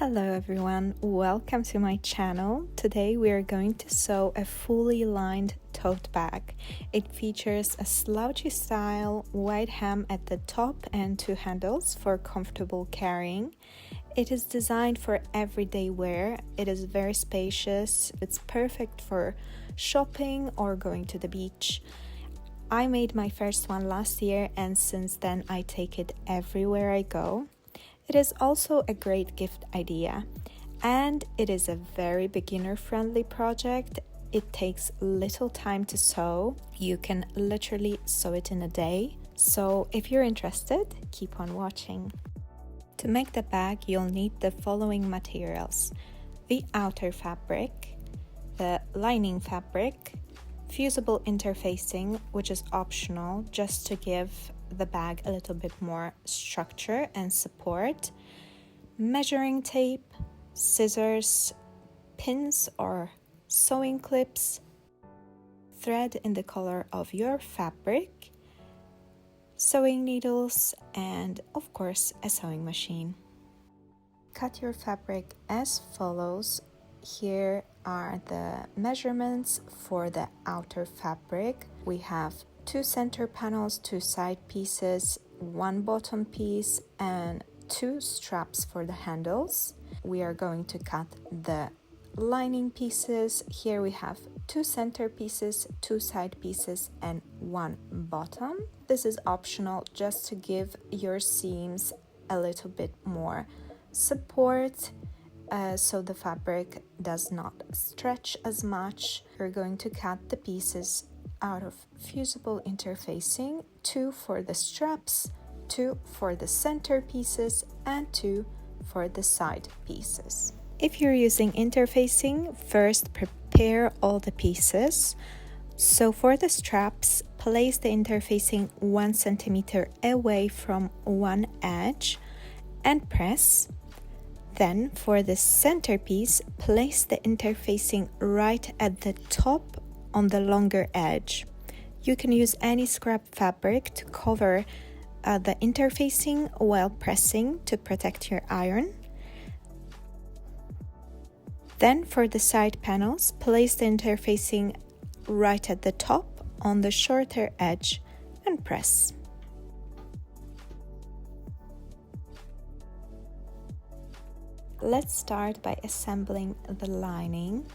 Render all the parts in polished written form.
Hello everyone, welcome to my channel. Today we are going to sew a fully lined tote bag. It features a slouchy style, wide hem at the top and two handles for comfortable carrying. It is designed for everyday wear. It is very spacious. It's perfect for shopping or going to the beach. I made my first one last year and since then I take it everywhere I go. It is also a great gift idea, and it is a very beginner-friendly project. It takes little time to sew. You can literally sew it in a day. So if you're interested, keep on watching. To make the bag, you'll need the following materials: the outer fabric, the lining fabric, fusible interfacing, which is optional just to give the bag a little bit more structure and support, measuring tape, scissors, pins or sewing clips, thread in the color of your fabric, sewing needles, and of course a sewing machine. Cut your fabric as follows. Here are the measurements for the outer fabric. We have 2 center panels, 2 side pieces, 1 bottom piece, and 2 straps for the handles. We are going to cut the lining pieces. Here we have 2 center pieces, 2 side pieces, and 1 bottom. This is optional just to give your seams a little bit more support so the fabric does not stretch as much. We're going to cut the pieces out of fusible interfacing, 2 for the straps, 2 for the center pieces, and 2 for the side pieces. If you're using interfacing, first prepare all the pieces. So for the straps, place the interfacing 1 centimeter away from one edge and press. Then for the centerpiece, place the interfacing right at the top on the longer edge. You can use any scrap fabric to cover the interfacing while pressing to protect your iron. Then for the side panels, place the interfacing right at the top on the shorter edge and press. Let's start by assembling the lining.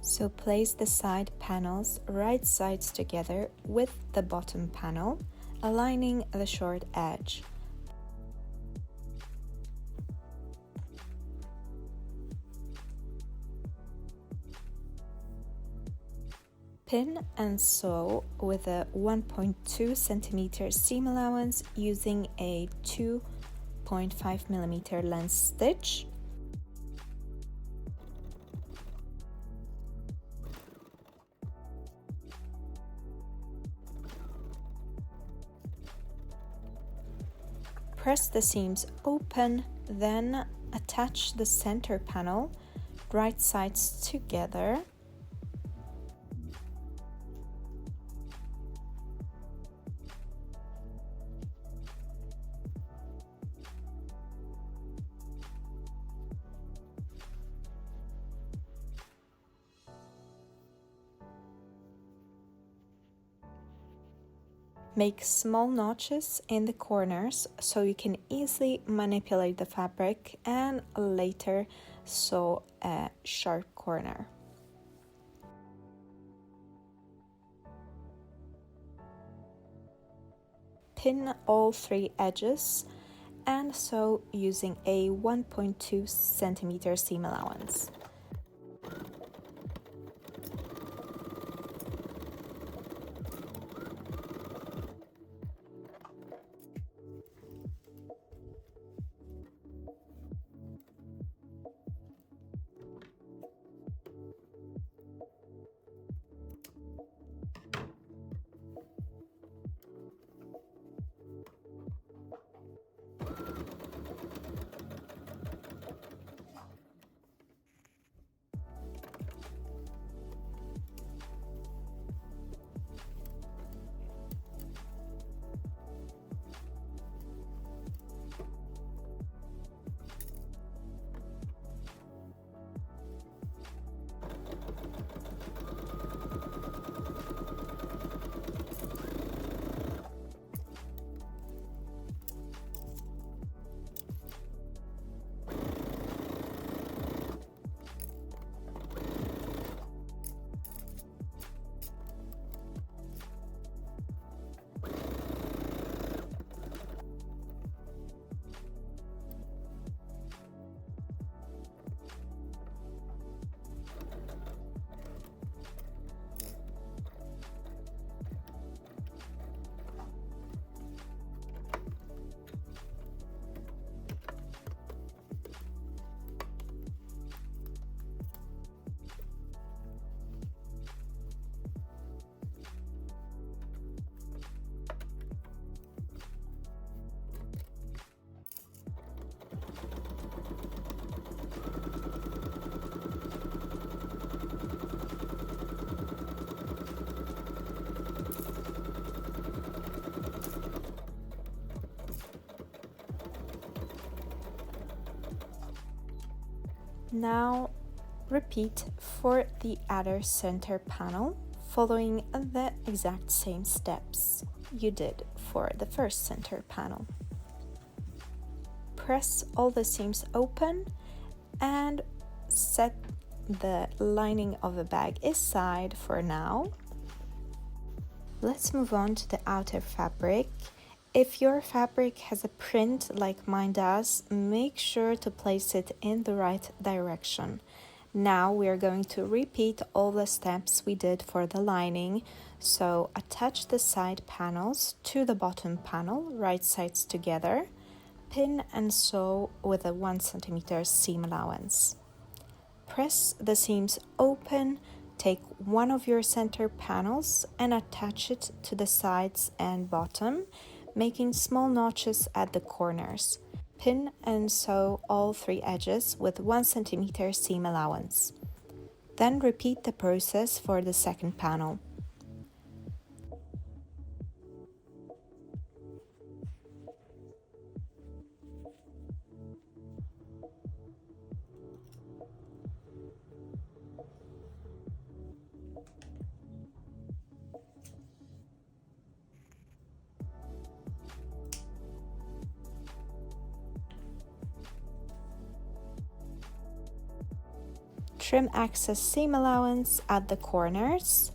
So place the side panels right sides together with the bottom panel, aligning the short edge. Pin and sew with a 1.2 centimeter seam allowance using a 2.5 millimeter length stitch. Press the seams open, then attach the center panel, right sides together. Make small notches in the corners so you can easily manipulate the fabric and later sew a sharp corner. Pin all 3 edges and sew using a 1.2 centimeter seam allowance. Now repeat for the other center panel, following the exact same steps you did for the first center panel. Press all the seams open and set the lining of the bag aside for now. Let's move on to the outer fabric. If your fabric has a print like mine does, make sure to place it in the right direction. Now we are going to repeat all the steps we did for the lining. So attach the side panels to the bottom panel, right sides together. Pin and sew with a 1 cm seam allowance. Press the seams open, take one of your center panels and attach it to the sides and bottom, making small notches at the corners. Pin and sew all 3 edges with 1 cm seam allowance. Then repeat the process for the second panel. Trim excess seam allowance at the corners,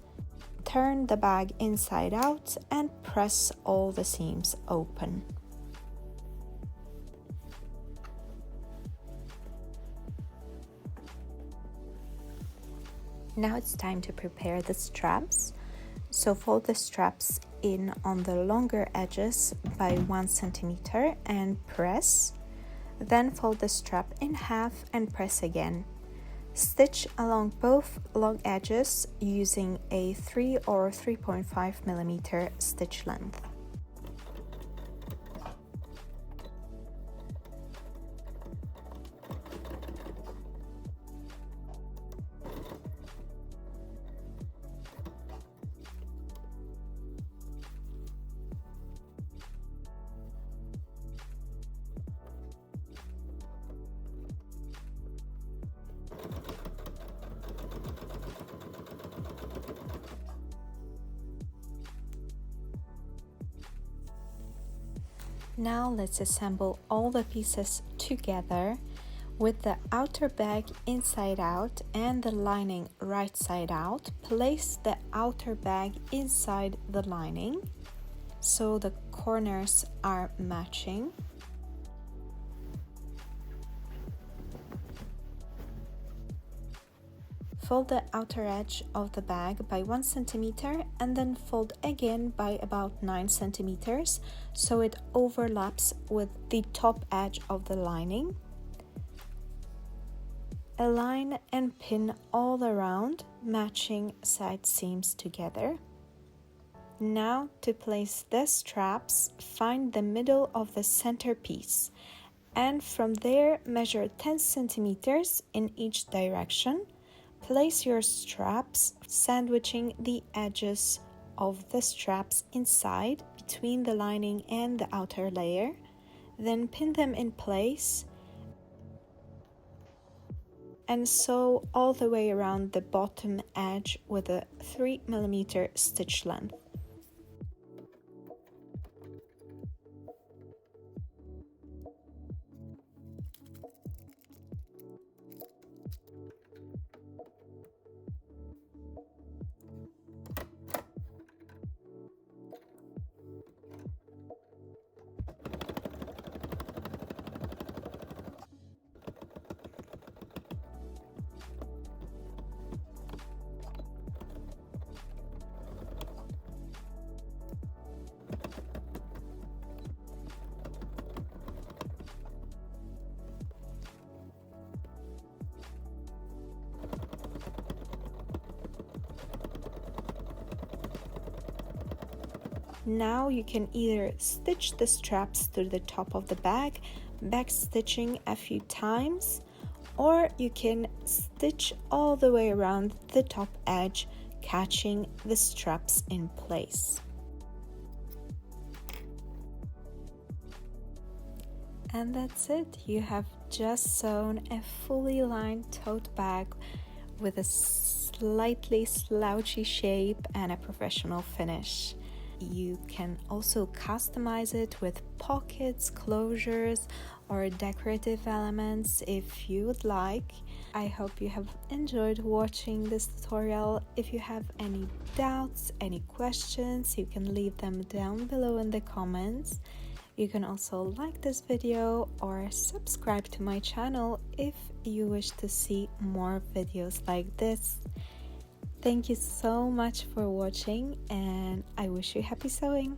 turn the bag inside out and press all the seams open. Now it's time to prepare the straps. So fold the straps in on the longer edges by 1 cm and press. Then fold the strap in half and press again. Stitch along both long edges using a 3 or 3.5 mm stitch length. Now let's assemble all the pieces together with the outer bag inside out and the lining right side out. Place the outer bag inside the lining so the corners are matching. Fold the outer edge of the bag by 1 cm and then fold again by about 9 cm so it overlaps with the top edge of the lining. Align and pin all around, matching side seams together. Now to place the straps, find the middle of the center piece and from there measure 10 cm in each direction. Place your straps, sandwiching the edges of the straps inside between the lining and the outer layer. Then pin them in place and sew all the way around the bottom edge with a 3 mm stitch length. Now you can either stitch the straps to the top of the bag, back stitching a few times, or you can stitch all the way around the top edge, catching the straps in place. And that's it. You have just sewn a fully lined tote bag with a slightly slouchy shape and a professional finish. You can also customize it with pockets, closures, or decorative elements if you would like. I hope you have enjoyed watching this tutorial. If you have any doubts, any questions, you can leave them down below in the comments. You can also like this video or subscribe to my channel if you wish to see more videos like this. Thank you so much for watching, and I wish you happy sewing!